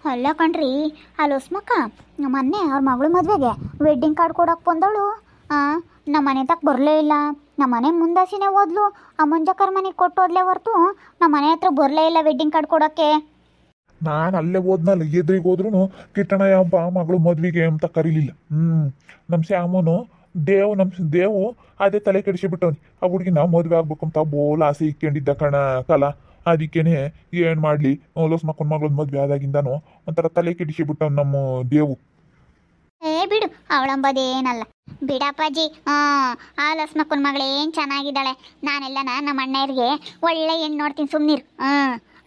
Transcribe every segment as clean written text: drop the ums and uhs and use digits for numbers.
ಅಲ್ಲ ಕಣ್ರಿ, ಅಲ್ಲಿ ಹೊಸ್ಮಕ್ಕ ಮೊನ್ನೆ ಅವ್ರ ಮಗಳು ಮದುವೆಗೆ ವೆಡ್ಡಿಂಗ್ ಕಾರ್ಡ್ ಕೊಡೋಕೆ ಬಂದವಳು. ನಮ್ಮ ಮನೆ ತಕ್ಕ ಬರಲೇ ಇಲ್ಲ. ನಮ್ಮ ಮನೆ ಮುಂದಾಸಿನೇ ಓದ್ಲು, ಆ ಮಂಜಕ್ಕರ ಮನೆಗೆ ಕೊಟ್ಟೋದ್ಲೇ ಹೊರ್ತು ನಮ್ಮ ಮನೆ ಹತ್ರ ಬರಲೇ ಇಲ್ಲ ವೆಡ್ಡಿಂಗ್ ಕಾರ್ಡ್ ಕೊಡೋಕ್ಕೆ. ನಾನು ಅಲ್ಲೇ ಹೋದ್ನಲ್ಲ, ಎದ್ರಿಗೆ ಹೋದ್ರು ಕಿಟ್ಟಣಯ್ಯ ಹಬ್ಬ ಮಗಳು ಮದ್ವಿಗೆ ಅಂತ ಕರೀಲಿಲ್ಲ. ನಮ್ಮ ಶ್ಯಾಮನು ದೇವು ಅದೇ ತಲೆ ಕೆಡಿಸಿಬಿಟ್ಟವನಿ. ಆ ಹುಡುಗಿನ ಮದುವೆ ಆಗ್ಬೇಕು ಅಂತ ಬೋಲ್ ಆಸೆ ಇಕ್ಕೊಂಡಿದ್ದ ಕಲ. ಅದಕ್ಕೇನೆ ಏನು ಮಾಡಲಿ, ಲೋಸ್ ಮಕ್ಕನ ಮಗಳನ್ನ ಮದುವೆ ಆದಾಗಿಂದನು ಒಂಥರ ತಲೆ ಕೆಡಿಸಿಬಿಟ್ಟವ್ ನಮ್ಮ ದೇವು. ಬಿಡು, ಅವಳಂಬದೇನಲ್ಲ ಬಿಡಪ್ಪಾಜಿ. ಆ ಲಸ್ಮಕ್ಕನ ಮಗಳು ಏನು ಚೆನ್ನಾಗಿದ್ದಾಳೆ. ನಾನೆಲ್ಲನ ನಮ್ಮ ಅಣ್ಣಯ್ಯರಿಗೆ ಒಳ್ಳೆ ಹೆಣ್ಣು ನೋಡ್ತೀನಿ, ಸುಮ್ಮನಿರು.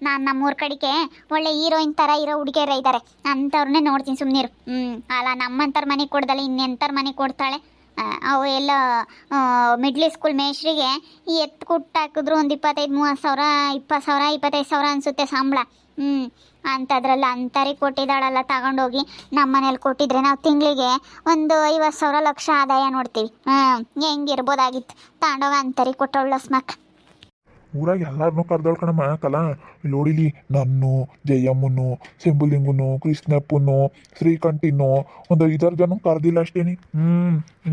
ನಾನು ನಮ್ಮೂರ ಕಡೆಗೆ ಒಳ್ಳೆ ಹೀರೋಯಿನ್ ಥರ ಇರೋ ಹುಡುಗಿಯರ ಇದ್ದಾರೆ, ಅಂಥವ್ರನ್ನೇ ನೋಡ್ತೀನಿ, ಸುಮ್ಮನಿರು. ಅಲ್ಲ ನಮ್ಮಂಥವ್ರ ಮನೆಗೆ ಕೊಡ್ದಲ್ಲ ಇನ್ನೆಂಥವ್ರ ಮನೆಗೆ ಕೊಡ್ತಾಳೆ. ಅವು ಎಲ್ಲ ಮಿಡ್ಲ್ ಸ್ಕೂಲ್ ಮೇಷ್ರಿಗೆ ಎತ್ತು ಕುಟ್ಟು ಹಾಕಿದ್ರು ಒಂದು 25-30 ಸಾವಿರ, 20 ಸಾವಿರ 25 ಸಾವಿರ ಅನಿಸುತ್ತೆ ಸಂಬಳ. ಅಂಥದ್ರಲ್ಲಿ ಅಂಥರಿಗೆ ಕೊಟ್ಟಿದ್ದಾಳಲ್ಲ, ತಗೊಂಡೋಗಿ ನಮ್ಮ ಮನೇಲಿ ಕೊಟ್ಟಿದ್ರೆ ನಾವು ತಿಂಗಳಿಗೆ ಒಂದು 50 ಸಾವಿರ ಲಕ್ಷ ಆದಾಯ ನೋಡ್ತೀವಿ. ಹೆಂಗಿರ್ಬೋದಾಗಿತ್ತು. ತಗೊಂಡೋಗಿ ಅಂಥರಿಗೆ ಕೊಟ್ಟವಳು ಸ್ಮಕ್. ಊರಾಗ ಎಲ್ಲಾರನ್ನೂ ಕರ್ದೋಳ್ ಕಣಮ್ಮ ಕಲ. ಇಲ್ಲಿ ನೋಡಿಲಿ, ನನ್ನು, ಜಯಮ್ಮನ್ನು, ಸೆಂಬುಲಿಂಗನು, ಕೃಷ್ಣಪ್ಪನು, ಶ್ರೀಕಂಠಿನ್ನು ಒಂದು 5-6 ಜನ ಕರ್ದಿಲ್ಲ ಅಷ್ಟೇನಿ.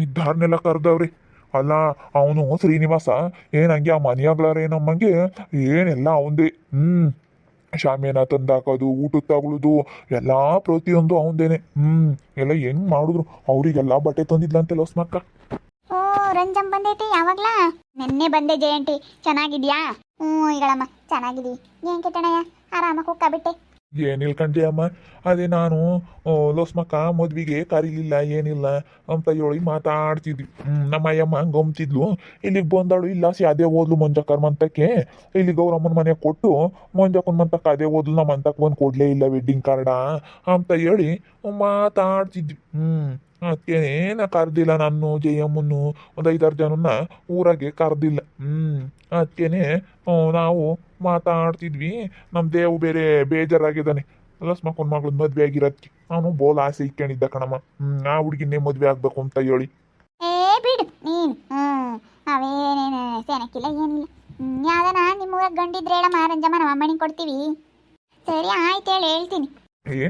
ಇದ್ದಾರನ್ನೆಲ್ಲ ಕರ್ದವ್ರಿ. ಅಲ್ಲ ಅವನು ಶ್ರೀನಿವಾಸ ಹಂಗೆ ಆ ಮನೆಯಾಗ್ಲಾರೆ ನಮ್ಮಂಗೆ ಏನೆಲ್ಲ ಅವಂದೇ. ಶಾಮಿಯಾನ ತಂದಾಕೋದು, ಊಟಕ್ಕೆ ತಗೊಳ್ಳೋದು ಎಲ್ಲ ಪ್ರತಿಯೊಂದು ಅವಂದೇನೆ. ಎಲ್ಲ ಹೆಂಗ್ ಮಾಡಿದ್ರು. ಅವರಿಗೆಲ್ಲ ಬಟ್ಟೆ ತಂದಿದ್ಲಂತೆ ಲೋಸ್ಮಕ್ಕ. ಓ, ರಂಜಮ್ ಬಂದೈತಿ ಯಾವಾಗ್ಲ? ನಿನ್ನೆ ಬಂದೆ ಜಯಂತಿ. ಚೆನ್ನಾಗಿದ್ಯಾ? ಈಗಳಮ್ಮ ಚೆನ್ನಾಗಿದ್ದೀವಿ. ಏನ್ ಕೆಟ್ಟಣಯ್ಯ, ಆರಾಮಾಗಿ ಹೋಗ್ಬಿಟ್ಟೆ? ಏನಿಲ್ಲ ಕಣ್ರಿ ಅಮ್ಮ, ಅದೇ ನಾನು ಲೋಸ್ಮಕ್ಕ ಮದ್ವಿಗೆ ಕರೀಲಿಲ್ಲ ಏನಿಲ್ಲ ಅಂತ ಹೇಳಿ ಮಾತಾಡ್ತಿದ್ವಿ. ನಮ್ಮ ಅಯ್ಯಮ್ಮ ಗಮ್ತಿದ್ಲು. ಇಲ್ಲಿಗೆ ಬಂದಳು, ಇಲ್ಲ ಅದೇ ಓದ್ಲು ಮಂಜಕ್ಕರ ಮಂತಕ್ಕೆ. ಇಲ್ಲಿ ಗೌರಮ್ಮನ ಮನೆಗೆ ಕೊಟ್ಟು ಮಂಜಕ್ಕನ ಮಂತಕ್ಕೆ ಅದೇ ಓದ್ಲು, ನಮ್ಮ ಮಂತಕ್ಕೆ ಬಂದು ಕೊಡಲೇ ಇಲ್ಲ ವೆಡ್ಡಿಂಗ್ ಕಾರ್ಡ ಅಂತ ಹೇಳಿ ಮಾತಾಡ್ತಿದ್ವಿ. ಅದಕ್ಕೇನೆ ನಾ ಕರ್ದಿಲ್ಲ. ನಾನು ಜಯಮ್ಮನ್ನು ಒಂದು 5-6 ಜನನ್ನ ಊರಾಗೆ ಕರ್ದಿಲ್ಲ. ಅದಕ್ಕೇನೆ ನಾವು ಮಾತಾಡ್ತಿದ್ವಿ. ನಮ್ಮ ದೇವು ಬೇರೆ ಬೇಜಾರಾಗಿದ್ದಾನೆ. ಲಸ್ಮಕ್ಕನ ಮಗಳನ್ನ ಮದ್ವೆ ಆಗಿರೋದಕ್ಕೆ ಅವನು ಬೋಲ್ ಆಸೆ ಇಕ್ಕೊಂಡಿದ್ದ ಕಣಮ್ಮ. ಆ ಹುಡುಗಿನೇ ಮದ್ವೆ ಆಗ್ಬೇಕು ಅಂತ ಹೇಳಿ. ಬಿಡು ನೀನು. ಅವೇನೇನು ಸೆನಕ್ಕಿಲ್ಲ ಏನಿಲ್ಲ. ಯಾವ್ದನ ನಿಮ್ಮೂರಾಗ ಗಂಡಿದ್ರೆ ಹೇಳ ಮಾರಂಜಮ್ಮ, ನಮ್ಮ ಅಮ್ಮನಿಗೆ ಕೊಡ್ತೀವಿ. ಸರಿ ಆಯ್ತು ಹೇಳಿ, ಹೇಳ್ತೀನಿ.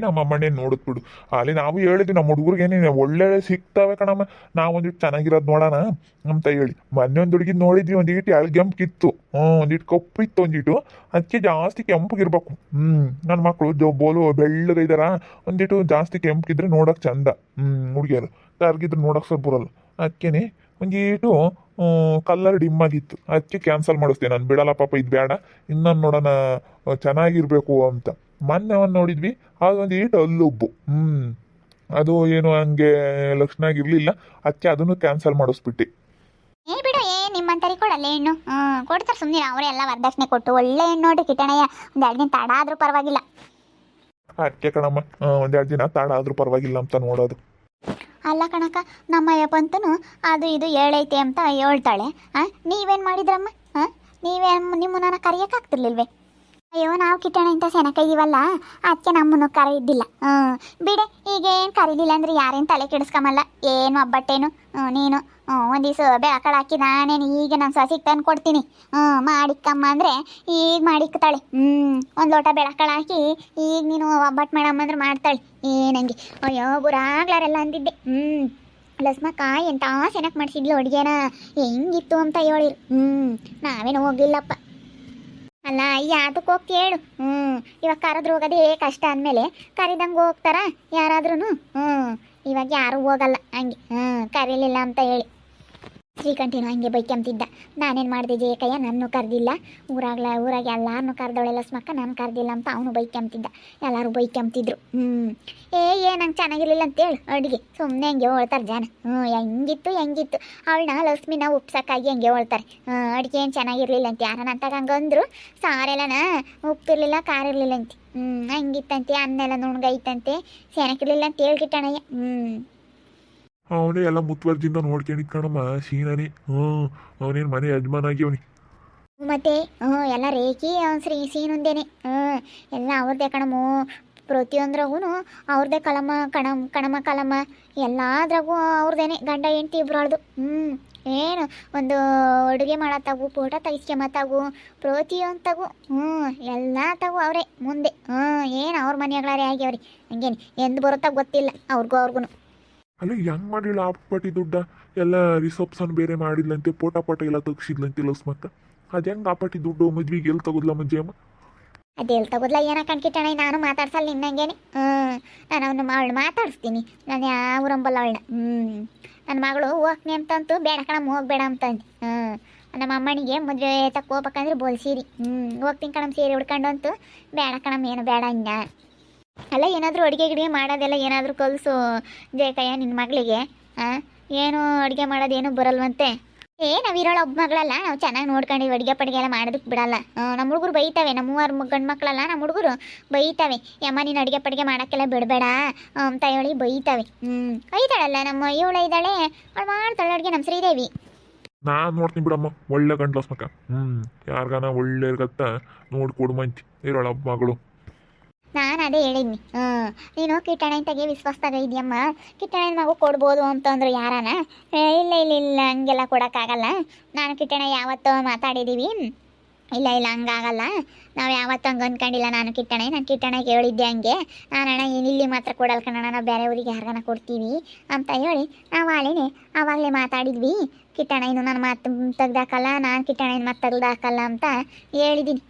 ನಮ್ಮ ಅಮ್ಮನೇ ನೋಡುದ್ ಬಿಡು. ಅಲ್ಲಿ ನಾವು ಹೇಳಿದ್ವಿ ನಮ್ಮ ಹುಡುಗರಿಗೇನೇ ಒಳ್ಳೆ ಸಿಗ್ತಾವೆ ಕಣಮ್ಮ, ನಾವೊಂದಿಟ್ಟು ಚೆನ್ನಾಗಿರೋದು ನೋಡೋಣ ಅಂತ ಹೇಳಿ. ಮೊನ್ನೆ ಒಂದು ಹುಡುಗಿ ನೋಡಿದ್ವಿ, ಒಂದಿಟ್ಟು ಎಳ್ಗೆಂಪಿತ್ತು, ಒಂದಿಟ್ಟು ಕಪ್ಪಿತ್ತು ಒಂದಿಟ್ಟು. ಅದಕ್ಕೆ ಜಾಸ್ತಿ ಕೆಂಪಗಿರ್ಬೇಕು. ನನ್ನ ಮಕ್ಕಳು ಬೋಲು ಬೆಳ್ಳಗೈದಾರ, ಒಂದಿಟ್ಟು ಜಾಸ್ತಿ ಕೆಂಪಿದ್ರೆ ನೋಡಕ್ ಚಂದ. ಹುಡುಗಿಯರು ಕರ್ಗಿದ್ರೆ ನೋಡಕ್ ಸ್ವಲ್ಪ ಬರಲ್ಲ. ಅದಕ್ಕೇನೆ ಒಂದಿಟ್ಟು ಕಲ್ಲರ್ ಡಿಮ್ ಆಗಿತ್ತು. ಅದಕ್ಕೆ ಕ್ಯಾನ್ಸಲ್ ಮಾಡಿಸ್ತೇನೆ ನಾನು. ಬಿಡಲ್ಲ ಪಾಪ, ಇದು ಬೇಡ, ಇನ್ನೊಂದು ನೋಡೋಣ ಚೆನ್ನಾಗಿರ್ಬೇಕು ಅಂತ. ಮೊನ್ನೆ ಒಂದು ನೋಡಿದ್ವಿ, ಅದೊಂದು ಈಟು ಅಲ್ಲುಬ್ಬು. ಅದು ಏನು ಹಂಗೆ ಲಕ್ಷಣ ಆಗಿರ್ಲಿಲ್ಲ. ಅದಕ್ಕೆ ಅದನ್ನು ಕ್ಯಾನ್ಸಲ್ ಮಾಡಿಸ್ಬಿಟ್ಟು. ಬಿಡು, ನಿಮ್ಮಂತರಿ ಕೊಡಲ್ಲ ಹೆಣ್ಣು. ಕೊಡ್ತಾರೆ ಸುಮ್ಮನೆ. ಅವರೇ ಎಲ್ಲ ವರದಕ್ಷಿಣೆ ಕೊಟ್ಟು ಒಳ್ಳೆ ಹೆಣ್ಣು ನೋಡಿ ಕಿಟ್ಟಣಯ್ಯ. ಒಂದು 2 ದಿನ ತಡ ಆದ್ರೂ ಪರವಾಗಿಲ್ಲ. ಅದಕ್ಕೆ ಕಣಮ್ಮ, 1-2 ದಿನ ತಡ ಆದ್ರೂ ಪರವಾಗಿಲ್ಲ ಅಂತ ನೋಡೋದು. ಅಲ್ಲ ಕಣಕ್ಕ, ನಮ್ಮ ಅಯ್ಯಪ್ಪಂತನು ಅದು ಇದು ಹೇಳೈತೆ ಅಂತ ಹೇಳ್ತಾಳೆ. ನೀವೇನು ಮಾಡಿದ್ರಮ್ಮ? ನೀವೇ ನಿಮ್ಮನ್ನ ಕರೆಯೋಕ್ಕಾಗ್ತಿರ್ಲಿಲ್ವೇ? ಅಯ್ಯೋ, ನಾವು ಕಿಟ್ಟಣ ಇಂಥ ಸೆನಕ ಇದೀವಲ್ಲ, ಅದಕ್ಕೆ ನಮ್ಮನ್ನು ಕರೀದಿಲ್ಲ. ಬಿಡೆ, ಈಗೇನು ಕರೀಲಿಲ್ಲ ಅಂದ್ರೆ ಯಾರೇನು ತಲೆ ಕೆಡಿಸ್ಕೊಂಬಲ್ಲ. ಏನು ಒಬ್ಬಟ್ಟೇನು ನೀನು ಒಂದು ದಿವಸ ಬೆಳಕಳು ಹಾಕಿ ನಾನೇನು ಈಗ ನನ್ನ ಸೊಸಿಗೆ ತಂದು ಕೊಡ್ತೀನಿ. ಮಾಡಿಕ್ಕಮ್ಮ ಅಂದರೆ ಈಗ ಮಾಡಿಕ್ತಾಳೆ. ಒಂದು ಲೋಟ ಬೆಳಕಳು ಹಾಕಿ ಈಗ ನೀನು ಒಬ್ಬಟ್ಟು ಮೇಡಮ್ ಅಂದ್ರೆ ಮಾಡ್ತಾಳೆ. ಏನಂಗೆ ಅಯ್ಯೋ ಬುರಾಗ್ಲಾರೆಲ್ಲ ಅಂದಿದ್ದೆ. ಲಸ್ಮಕ್ಕ ಎಂಥ ಸೆನಕ್ ಮಾಡಿಸಿದ್ಲು ಅಡುಗೆನ, ಹೆಂಗಿತ್ತು ಅಂತ ಹೇಳಿರು. ನಾವೇನು ಹೋಗ್ಲಿಲ್ಲಪ್ಪ. ಅಲ್ಲ ಯಾತಕ್ಕೆ ಹೋಗ್ತಿ ಹೇಳು? ಇವಾಗ ಕರೆದ್ರು ಹೋಗೋದೇ ಕಷ್ಟ ಅಂದಮೇಲೆ ಕರಿದಂಗೆ ಹೋಗ್ತಾರ ಯಾರಾದ್ರೂ? ಇವಾಗ ಯಾರು ಹೋಗಲ್ಲ ಹಂಗೆ. ಕರೀಲಿಲ್ಲ ಅಂತ ಹೇಳಿ ಶ್ರೀಕಂಠಿನೂ ಹಂಗೆ ಬೈಕ್ಯಂತಿದ್ದ. ನಾನೇನು ಮಾಡಿದೆ ಜೇಕಯ್ಯ, ನನ್ನ ಕರೆದಿಲ್ಲ. ಊರಾಗ ಎಲ್ಲಾರನ್ನೂ ಕರೆದವಳೆಲ್ಲ ಸ್ಮಕ್ಕ, ನಾನು ಕರೆದಿಲ್ಲ ಅಂತ ಅವನು ಬೈಕ್ಯಂತಿದ್ದ. ಎಲ್ಲರೂ ಬೈಕ್ಯಂತಿದ್ರು. ನಂಗೆ ಚೆನ್ನಾಗಿರ್ಲಿಲ್ಲ ಅಂತೇಳಿ ಅಡುಗೆ ಸುಮ್ಮನೆ ಹಂಗೆ ಹೇಳ್ತಾರೆ ಜನ. ಹೆಂಗಿತ್ತು ಅವಳನ್ನ ಲಕ್ಷ್ಮಿನ ಉಪ್ಸಕ್ಕಾಗಿ ಹಂಗೆ ಹೇಳ್ತಾರೆ. ಅಡುಗೆ ಏನು ಚೆನ್ನಾಗಿರ್ಲಿಲ್ಲ ಅಂತ ಯಾರನ್ನ ಅಂತಾಗ ಹಂಗೆ ಅಂದರು. ಸಾರೆಲ್ಲನ ಉಪ್ಪಿರಲಿಲ್ಲ, ಖಾರ ಇರಲಿಲ್ಲ ಅಂತ. ಹಂಗಿತ್ತಂತೆ, ಅನ್ನೆಲ್ಲ ನುಣ್ಗೈತಂತೆ, ಸೆನಕಿರ್ಲಿಲ್ಲ ಅಂತ ಹೇಳ್ಕಿಟ್ಟಣಯ್ಯ. ಅವನೇ ಎಲ್ಲ ಮುತುವರ್ಜಿಯಿಂದ ನೋಡ್ಕೊಂಡಿದ್ ಕಣಮ್ಮ ಶೀನನೇ. ಅವನೇನು ಮನೆ ಯಜಮಾನಾಗಿ ಅವನಿ. ಮತ್ತೆ ಎಲ್ಲ ರೇಖಿ ಸೀನುಂದೇನೆ. ಎಲ್ಲ ಅವ್ರದ್ದೇ ಕಣಮು. ಪ್ರತಿಯೊಂದ್ರಾಗೂ ಅವ್ರದ್ದೇ ಕಣಮ ಎಲ್ಲದ್ರಾಗೂ ಅವ್ರದ್ದೇನೆ. ಗಂಡ ಹೆಂಡತಿ ಇಬ್ರಳ್ದು. ಏನು ಒಂದು ಅಡುಗೆ ಮಾಡತ್ತಾಗು ಫೋಟೋ ತೆಗಿಸ್ಕೊಂಬತ್ತಾಗು ಪ್ರತಿಯೊಂದು ಎಲ್ಲ ತಗು ಅವರೇ ಮುಂದೆ ಏನು ಅವ್ರ ಮನೆಗಳಾರೇ ಆಗ್ಯಾವ್ರಿ ಹಂಗೇನು ಎಂದು ಬರುತ್ತಾ ಗೊತ್ತಿಲ್ಲ ಅವ್ರಿಗೂ ಅಲ್ಲ ಹೆಂಗ್ ಮಾಡಿಲ್ಲ ಆ ಪಟ್ಟಿ ದುಡ್ಡ ಎಲ್ಲ ರಿಸೆಪ್ಷನ್ ಬೇರೆ ಮಾಡಿದ್ಲಂತೆ ಪೋಟ ಎಲ್ಲ ತೆಗ್ಸಿದ್ಲಂತೆ ಲಸ್ ಮತ್ತೆ ಅದು ಹೆಂಗ್ ಆ ಪಟ್ಟಿ ದುಡ್ಡು ಮದ್ವಿಗೆ ಎಲ್ಲಿ ತಗೋದ್ಲ ಮಜ್ಜಿಯಮ್ಮ? ಅದೆಲ್ಲಿ ತಗೋದ್ಲ ಏನೋ ಕಣ್ಕಿಟ್ಟಣ ನಾನು ಮಾತಾಡ್ಸಲ್ಲ ನಿನ್ನಂಗೇನೆ ನಾನು ಅವಳು ಮಾತಾಡಿಸ್ತೀನಿ ನಾನು ಯಾವ ರಂಬಲ್ಲ ಅವಳನ್ನ ನನ್ನ ಮಗಳು ಹೋಗ್ನಿ ಅಂತಂತು ಬೇಡ ಕಣಮ್ಮ ಹೋಗ್ಬೇಡ ಅಂತಂದು ನಮ್ಮ ಅಮ್ಮನಿಗೆ ಮದುವೆ ತಕ್ಕ ಹೋಗ್ಬೇಕಂದ್ರೆ ಬೋಲ್ಸೀರಿ ಹೋಗ್ತೀನಿ ಕಣಮ್ಮ ಸೀರೆ ಉಡ್ಕೊಂಡು ಅಂತು ಬೇಡ ಕಣಮ್ಮ ಏನು ಬೇಡ ಇನ್ನ ಅಲ್ಲ ಏನಾದರೂ ಅಡುಗೆ ಗಿಡಿಗೆ ಮಾಡೋದೆಲ್ಲ ಏನಾದರೂ ಕಲಿಸು ಜಯಕಯ್ಯ ನಿನ್ನ ಮಗಳಿಗೆ ಏನು ಅಡುಗೆ ಮಾಡೋದೇನು ಬರಲ್ವಂತೆ ನಾವು ಇರೋಳ ಒಬ್ಬ ಮಗಳಲ್ಲ ನಾವು ಚೆನ್ನಾಗಿ ನೋಡ್ಕೊಂಡಿವಿ ಅಡುಗೆ ಪಡಿಗೆ ಎಲ್ಲ ಮಾಡೋದಕ್ಕೆ ಬಿಡಲ್ಲ ನಮ್ಮ ಹುಡುಗರು ಬೈತಾವೆ ನಮ್ಮ ಮೂವರು ಗಂಡು ಮಕ್ಕಳಲ್ಲ ನಮ್ಮ ಹುಡುಗರು ಬೈತಾವೆ ಯಮ್ಮ ನೀನು ಅಡುಗೆ ಪಡಿಗೆ ಮಾಡೋಕ್ಕೆಲ್ಲ ಬಿಡಬೇಡ ಅಂತ ಹೇಳಿ ಬೈತಾವೆ ಬೈತಾಳಲ್ಲ ನಮ್ಮ ಇವಳು ಇದ್ದಾಳೆ ಅವಳು ಮಾಡ್ತಾಳೆ ಅಡುಗೆ ನಮ್ಮ ಶ್ರೀದೇವಿ. ನಾನು ನೋಡ್ತೀನಿ ಬಿಡಮ್ಮ ಒಳ್ಳೆ ಗಂಟ್ಲಸ್ ಮಕ್ಕ ಯಾರಿಗಾನ ಒಳ್ಳೆ ಗತ್ತ ನೋಡ್ಕೊಡು ಮಂಚಿ ಇರೋಳ ಒಬ್ಬ ಮಗಳು. ನಾನು ಅದೇ ಹೇಳಿದ್ನಿ ನೀನು ಕಿಟ್ಟಣೆಂತಾಗೆ ವಿಶ್ವಾಸದಾಗ ಇದೆಯಮ್ಮ ಕಿಟ್ಟಣೆನ ಮಗು ಕೊಡ್ಬೋದು ಅಂತಂದ್ರೆ ಯಾರಾನ ಇಲ್ಲ ಹಂಗೆಲ್ಲ ಕೊಡೋಕ್ಕಾಗಲ್ಲ ನಾನು ಕಿಟ್ಟಣ ಯಾವತ್ತೋ ಮಾತಾಡಿದ್ದೀವಿ ಇಲ್ಲ ಹಂಗಾಗಲ್ಲ ನಾವು ಯಾವತ್ತೂ ಹಂಗೆ ಅಂದ್ಕೊಂಡಿಲ್ಲ ನಾನು ಕಿಟ್ಟಣೆಗೆ ಹೇಳಿದ್ದೆ ಹಂಗೆ ನಾನಣ್ಣ ಇಲ್ಲಿ ಮಾತ್ರ ಕೊಡಲ್ಲ ಕಣಣ್ಣ ನಾವು ಬೇರೆ ಊರಿಗೆ ಯಾರಿಗಾನ ಕೊಡ್ತೀವಿ ಅಂತ ಹೇಳಿ ನಾವು ಆವಾಗಲೇ ಮಾತಾಡಿದ್ವಿ ಕಿಟ್ಟಣ ಇನ್ನು ನನ್ನ ಮಾತು ತೆಗ್ದಾಕಲ್ಲ ನಾನು ಕಿಟ್ಟಣ ಮಾತು ತೆಗ್ದಾಕಲ್ಲ ಅಂತ ಹೇಳಿದ್ದೀನಿ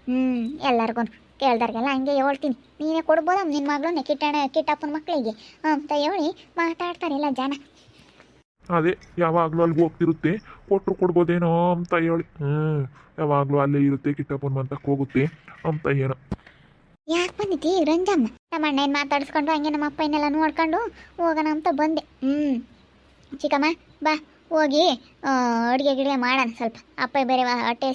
ಎಲ್ಲರಿಗೂ ಕೇಳ್ದಾರ್ಗೆಲ್ಲ ಹಂಗೆ ಹೇಳ್ತೀನಿ ನೀನೇ ಕೊಡ್ಬೋದಮ್ಮ ನಿನ್ನ ಮಗಳನ್ನೇ ಕಿಟ್ಟಪ್ಪನ ಮಕ್ಕಳಿಗೆ ಅಂತ ಹೇಳಿ ಮಾತಾಡ್ತಾರೆ ಎಲ್ಲ ಜನ. ಅದೇ ಯಾವಾಗಲೂ ಅಲ್ಲಿಗೆ ಹೋಗ್ತಿರುತ್ತೆ ಕೊಟ್ಟರು ಕೊಡ್ಬೋದೇನೋ ಅಂತ ಹೇಳಿ ಯಾವಾಗಲೂ ಅಲ್ಲೇ ಇರುತ್ತೆ ಕಿಟ್ಟಪ್ಪನ ಮಂತಕ್ಕೆ ಹೋಗುತ್ತೆ ಅಂತ ಏನೋ. ಯಾಕೆ ಬಂದಿದ್ದಿ ರಂಜಮ್ಮ? ನಮ್ಮ ಅಣ್ಣನ ಮಾತಾಡಿಸ್ಕೊಂಡು ಹಂಗೆ ನಮ್ಮ ಅಪ್ಪನೆಲ್ಲ ನೋಡ್ಕೊಂಡು ಹೋಗೋಣ ಅಂತ ಬಂದೆ. ಚಿಕ್ಕಮ್ಮ ಬಾ ಹೋಗಿ ಅಡುಗೆ ಗಿಡಿಗೆ ಮಾಡೋಣ ಸ್ವಲ್ಪ ಅಪ್ಪ ಬೇರೆ ಹೊಟ್ಟೆ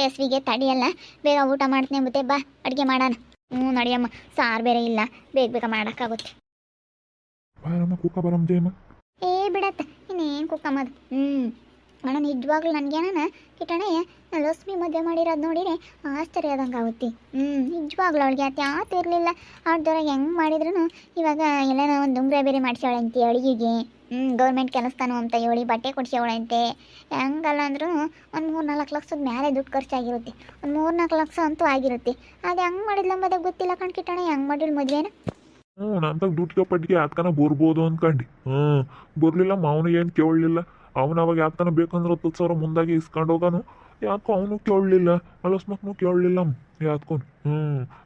ಹಸಿವಿಗೆ ತಡಿಯಲ್ಲ ಬೇಗ ಊಟ ಮಾಡ್ತೀನಿ ಅಂಬುತ್ತೆ ಬಾ ಅಡುಗೆ ಮಾಡೋಣ. ನಡಿಯಮ್ಮ ಸಾರು ಬೇರೆ ಇಲ್ಲ ಬೇಗ ಮಾಡೋಕ್ಕಾಗುತ್ತೆ. ಬಿಡತ್ತೆ ಇನ್ನೇನು ಕುಕ್ಕಮ್ಮದು ಅಣ್ಣ ನಿಜವಾಗ್ಲೂ ನನಗೇನ ಕಿಟ್ಟಣ ಲಕ್ಷ್ಮಿ ಮದುವೆ ಮಾಡಿರೋದು ನೋಡಿದ್ರೆ ಆಶ್ಚರ್ಯ ಆದಂಗೆ ಆಗುತ್ತೆ. ನಿಜವಾಗ್ಲೂ ಅವಳಿಗೆ ಯಾತು ಇರಲಿಲ್ಲ ಅವ್ರದವ್ರಾಗ ಹೆಂಗೆ ಮಾಡಿದ್ರು ಇವಾಗ ಎಲ್ಲನ ಒಂದು ಉಂಗ್ರೆ ಬೇರೆ ಮಾಡಿಸೋಳಂತೆ ಅಡುಗೆಗೆ ಗೌರ್ಮೆಂಟ್ ಕೆಲಸತಾನು ಅಂತ ಹೇಳಿ ಬಟ್ಟೆ ಕೊಡ್ಸೋಳಂತೆ ಹೆಂಗಲ್ಲ ಅಂದ್ರೂ ಒಂದು 3-4 ಲಕ್ಷದ ಮೇಲೆ ದುಡ್ಡು ಖರ್ಚಾಗಿರುತ್ತೆ ಒಂದು 3-4 ಲಕ್ಷ ಅಂತೂ ಆಗಿರುತ್ತೆ ಅದು ಹೆಂಗೆ ಮಾಡಿದ್ಲ ಅಂಬೋದಾಗ ಗೊತ್ತಿಲ್ಲ ಕಿಟ್ಟಣ ಹೆಂಗೆ ಮಾಡಿಲ್ಲ ಮದುವೆನ. ನಂತಾಗ ದುಡ್ಡು ಪಟ್ಟಿಗೆ ಯಾತ್ಕನ ಬರ್ಬೋದು ಅಂದ್ಕಂಡು ಬರಲಿಲ್ಲ ಅವನು ಏನು ಕೇಳಲಿಲ್ಲ ಅವನು ಅವಾಗ ಯಾತ್ಕನ ಬೇಕಂದ್ರೆ 10,000 ಮುಂದಾಗಿ ಇಸ್ಕೊಂಡು ಹೋಗೋನು ಯಾಕೋ ಅವನು ಕೇಳಲಿಲ್ಲ ಅಲಸ್ಮಕ್ನು ಕೇಳಲಿಲ್ಲ ಯಾತ್ಕೊಂಡು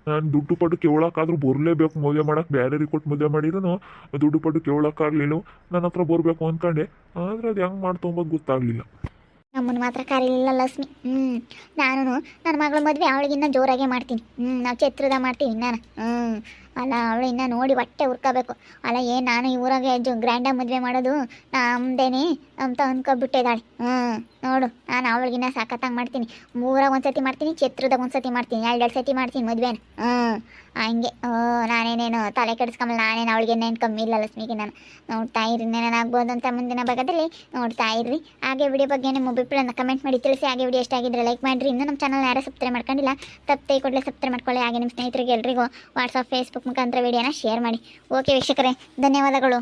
ನಾನು ದುಡ್ಡು ಪಟ್ಟು ಕೇಳೋಕ್ಕಾದ್ರೂ ಬರಲೇಬೇಕು ಮದುವೆ ಮಾಡೋಕೆ ಬೇರೆಯವ್ರಿಗೆ ಕೊಟ್ಟು ಮದುವೆ ಮಾಡಿದ್ರು ದುಡ್ಡು ಪಟ್ಟು ಕೇಳೋಕ್ಕಾಗಲಿಲ್ಲ ನನ್ನ ಹತ್ರ ಬರಬೇಕು ಅಂದ್ಕೊಂಡೆ ಆದರೆ ಅದು ಹೆಂಗೆ ಮಾಡ್ತೊಂಬೋದು ಗೊತ್ತಾಗಲಿಲ್ಲ. ನಮ್ಮನ್ನು ಮಾತ್ರ ಕರೀಲಿಲ್ಲ ಲಕ್ಷ್ಮಿ. ನಾನು ನನ್ನ ಮಗಳ ಮದುವೆ ಅವಳಿಗಿನ್ನ ಜೋರಾಗೆ ಮಾಡ್ತೀನಿ ನಾವು ಛತ್ರದ ಮಾಡ್ತೀವಿ ನಾನು ಅಲ್ಲ ಅವಳು ಇನ್ನೂ ನೋಡಿ ಹೊಟ್ಟೆ ಹುರ್ಕೋಬೇಕು ಅಲ್ಲ ಏನು ನಾನು ಈ ಊರಾಗೆ ಗ್ರ್ಯಾಂಡಾಗಿ ಮದುವೆ ಮಾಡೋದು ನಮ್ದೇನೆ ಅಂತ ಅಂದ್ಕೊಬಿಟ್ಟಿದ್ದಾಳೆ. ನೋಡು ನಾನು ಅವಳಿಗಿನ್ನ ಸಾಕತ್ತಂಗೆ ಮಾಡ್ತೀನಿ ಊರಾಗ ಒಂದ್ಸತಿ ಮಾಡ್ತೀನಿ ಛತ್ರದಾಗ ಒಂದ್ಸತಿ ಮಾಡ್ತೀನಿ 2 ಸತಿ ಮಾಡ್ತೀನಿ ಮದುವೆನ ಹಂಗೆ ನಾನೇನೇನು ತಲೆ ಕೆಡಿಸ್ಕೊಂಬಲ್ಲ ನಾನೇನು ಅವಳಿಗೆ ಏನು ಕಮ್ಮಿ ಇಲ್ಲ ಲಕ್ಷ್ಮಿಗೆ ನಾನು ನೋಡ್ತಾ ಇರಿ ಏನಾಗ್ಬೋದು ಅಂತ ಮುಂದಿನ ಭಾಗದಲ್ಲಿ ನೋಡ್ತಾ ಇರ್ರಿ. ಹಾಗೆ ವಿಡಿಯೋ ಬಗ್ಗೆ ನಿಮ್ಮ ಅಭಿಪ್ರಾಯನ ಕಮೆಂಟ್ ಮಾಡಿ ತಿಳಿಸಿ. ಹಾಗೆ ವಿಡಿಯೋ ಇಷ್ಟ ಆಗಿದ್ರೆ ಲೈಕ್ ಮಾಡಿರಿ. ಇನ್ನೂ ನಮ್ಮ ಚಾನಲ್ ಯಾರು ಸಬ್ಸ್ಕ್ರೈಬ್ ಮಾಡ್ಕೊಂಡಿಲ್ಲ ತಪ್ಪೇ ಕೂಡಲೇ ಸಬ್ಸ್ಕ್ರೈಬ್ ಮಾಡ್ಕೊಳ್ಳಿ. ಹಾಗೆ ನಿಮ್ಮ ಸ್ನೇಹಿತರಿಗೆ ಎಲ್ರಿಗೂ ವಾಟ್ಸಪ್ ಫೇಸ್ಬುಕ್ ಮುಖಾಂತರ ವಿಡಿಯೋನ ಶೇರ್ ಮಾಡಿ. ಓಕೆ ವೀಕ್ಷಕರೇ ಧನ್ಯವಾದಗಳು.